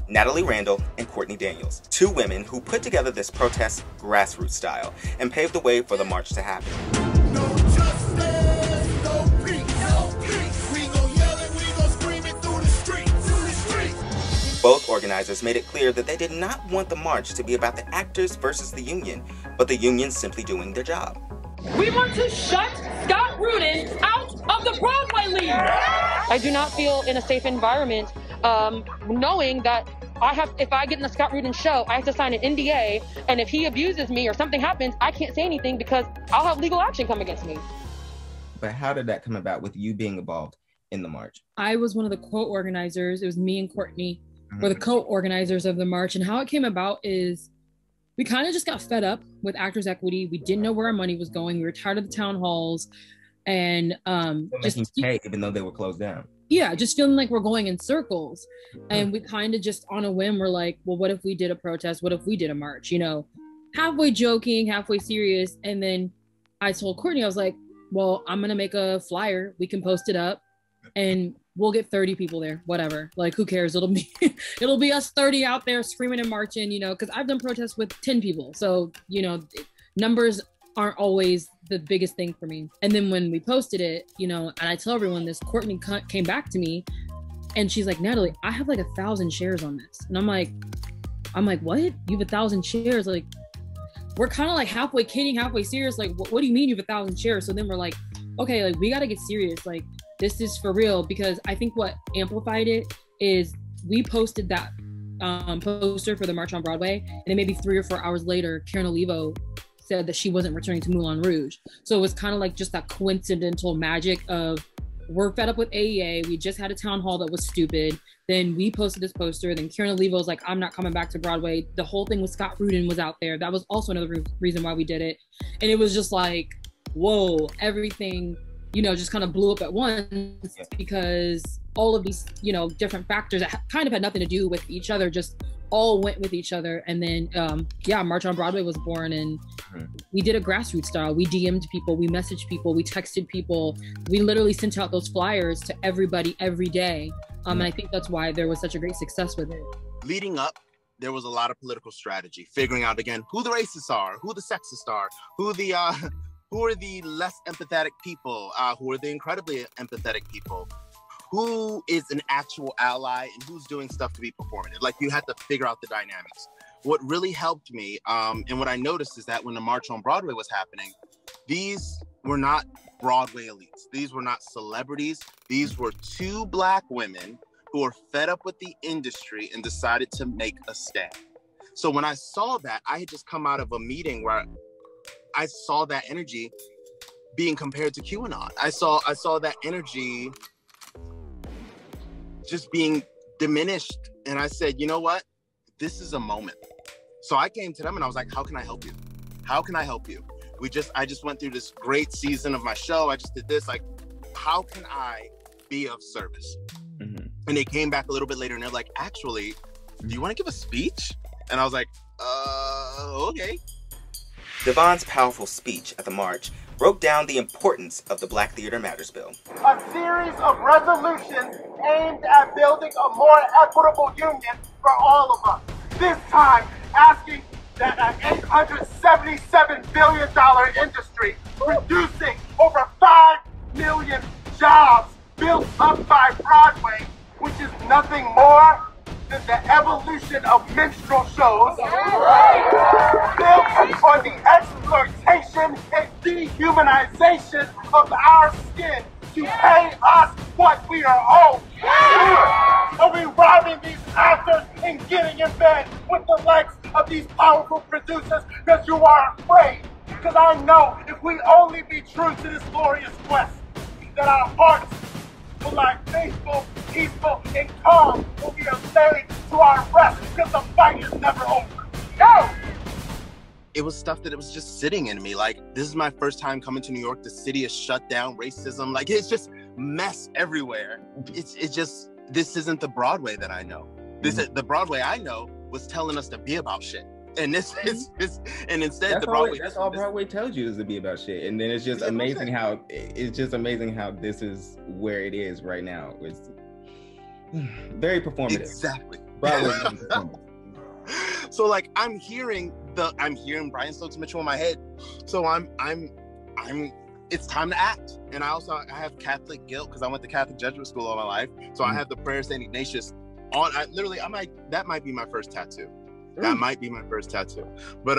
Nattalyee Randall and Courtney, two women who put together this protest grassroots style and paved the way for the march to happen. No justice, no peace, no peace. We gon' yell it, we gon' scream it through the streets. Both organizers made it clear that they did not want the march to be about the actors versus the union, but the union simply doing their job. We want to shut Scott Rudin out of the Broadway League. I do not feel in a safe environment knowing that if I get in the Scott Rudin show, I have to sign an NDA, and if he abuses me or something happens, I can't say anything because I'll have legal action come against me. But how did that come about with you being involved in the march? I was one of the co-organizers. It was me and Courtney were the co-organizers of the march. And how it came about is we kind of just got fed up with Actors Equity. We didn't know where our money was going. We were tired of the town halls and just pay, even though they were closed down. Yeah, just feeling like we're going in circles. And we kind of just on a whim, we're like, well, what if we did a protest? What if we did a march? You know, halfway joking, halfway serious. And then I told Courtney, I was like, well, I'm going to make a flyer. We can post it up and we'll get 30 people there, whatever. Like, who cares? It'll be us 30 out there screaming and marching, you know, because I've done protests with 10 people. So, you know, numbers aren't always the biggest thing for me. And then when we posted it, you know, and I tell everyone this, Courtney came back to me and she's like, Nattalyee, I have like 1,000 shares on this. And I'm like, what? You have 1,000 shares? Like, we're kind of like halfway kidding, halfway serious. Like, what do you mean you have 1,000 shares? So then we're like, okay, like we got to get serious. Like, this is for real, because I think what amplified it is we posted that poster for the March on Broadway, and then maybe 3 or 4 hours later, Karen Olivo said that she wasn't returning to Moulin Rouge. So it was kind of like just that coincidental magic of we're fed up with AEA. We just had a town hall that was stupid. Then we posted this poster. Then Karen Olivo was like, I'm not coming back to Broadway. The whole thing with Scott Rudin was out there. That was also another reason why we did it. And it was just like, whoa, everything, you know, just kind of blew up at once because all of these, you know, different factors that kind of had nothing to do with each other just all went with each other. And then, March on Broadway was born, and we did a grassroots style. We DM'd people, we messaged people, we texted people. We literally sent out those flyers to everybody every day. And I think that's why there was such a great success with it. Leading up, there was a lot of political strategy, figuring out again who the racists are, who the sexists are, who are the less empathetic people, who are the incredibly empathetic people, who is an actual ally and who's doing stuff to be performative. Like, you had to figure out the dynamics. What really helped me, and what I noticed is that when the March on Broadway was happening, these were not Broadway elites. These were not celebrities. These were 2 Black women who were fed up with the industry and decided to make a stand. So when I saw that, I had just come out of a meeting where I saw that energy being compared to QAnon. I saw that energy just being diminished. And I said, you know what? This is a moment. So I came to them and I was like, how can I help you? How can I help you? I just went through this great season of my show. I just did this. Like, how can I be of service? And they came back a little bit later and they're like, actually, do you want to give a speech? And I was like, okay. Devon's powerful speech at the march broke down the importance of the Black Theater Matters bill. A series of resolutions aimed at building a more equitable union for all of us. This time, asking that an $877 billion industry producing over 5 million jobs built up by Broadway, which is nothing more than the evolution of minstrel shows, built on the exploitation and dehumanization of our skin to pay us what we are owed. Are we robbing these actors and getting in bed with the likes of these powerful producers because you are afraid? Because I know if we only be true to this glorious quest, that our hearts will lie faithful, peaceful, and calm when we are laid to our rest, because the fight is never over. Go! It was stuff that it was just sitting in me. Like, this is my first time coming to New York. The city is shut down, racism. Like, it's just mess everywhere. It's just, this isn't the Broadway that I know. The Broadway I know was telling us to be about shit. And this is, and instead that's all Broadway tells you is to be about shit. And then it's just amazing how this is where it is right now. It's very performative. Exactly. Broadway performance. So like I'm hearing Brian Stokes Mitchell in my head. So I'm it's time to act. And I have Catholic guilt because I went to Catholic Jesuit school all my life. So I have the prayer St. Ignatius on. That might be my first tattoo. That might be my first tattoo. But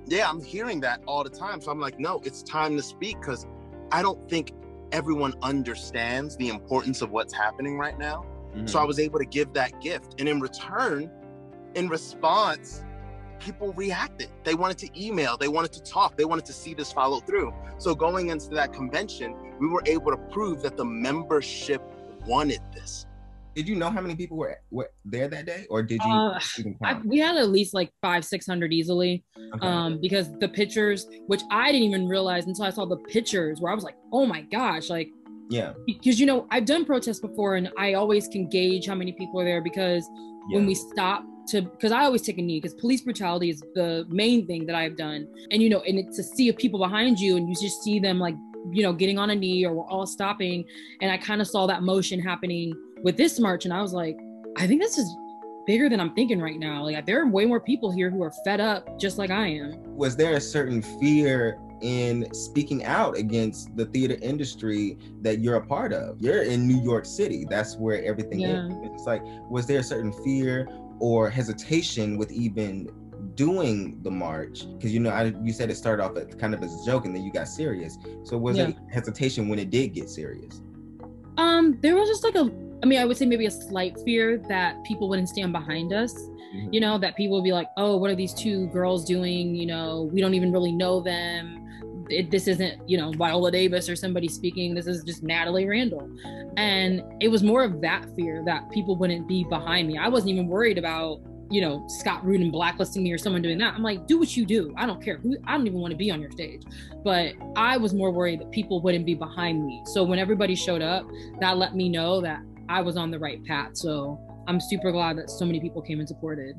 yeah, I'm hearing that all the time. So I'm like, no, it's time to speak, because I don't think everyone understands the importance of what's happening right now. So I was able to give that gift. And in response, people reacted. They wanted to email, they wanted to talk, they wanted to see this follow through. So going into that convention, we were able to prove that the membership wanted this. Did you know how many people were there that day, or did you even count? We had at least like 500-600 easily. Okay. Because the pictures, which I didn't even realize until I saw the pictures, where I was like, oh my gosh, like, yeah, because I've done protests before, and I always can gauge how many people are there, because when we stop because I always take a knee, because police brutality is the main thing that I've done, and and it's to see people behind you, and you just see them like getting on a knee, or we're all stopping, and I kind of saw that motion happening with this march, and I was like, I think this is bigger than I'm thinking right now. Like, there are way more people here who are fed up just like I am. Was there a certain fear in speaking out against the theater industry that you're a part of? You're in New York City. That's where everything is. It's like, was there a certain fear or hesitation with even doing the march? Because you said it started off kind of as a joke, and then you got serious. So was there hesitation when it did get serious? There was just like I would say maybe a slight fear that people wouldn't stand behind us. That people would be like, oh, what are these two girls doing? We don't even really know them. This isn't, Viola Davis or somebody speaking. This is just Nattalyee Randall. And it was more of that fear that people wouldn't be behind me. I wasn't even worried about, Scott Rudin blacklisting me or someone doing that. I'm like, do what you do. I don't care. I don't even want to be on your stage. But I was more worried that people wouldn't be behind me. So when everybody showed up, that let me know that I was on the right path. So I'm super glad that so many people came and supported.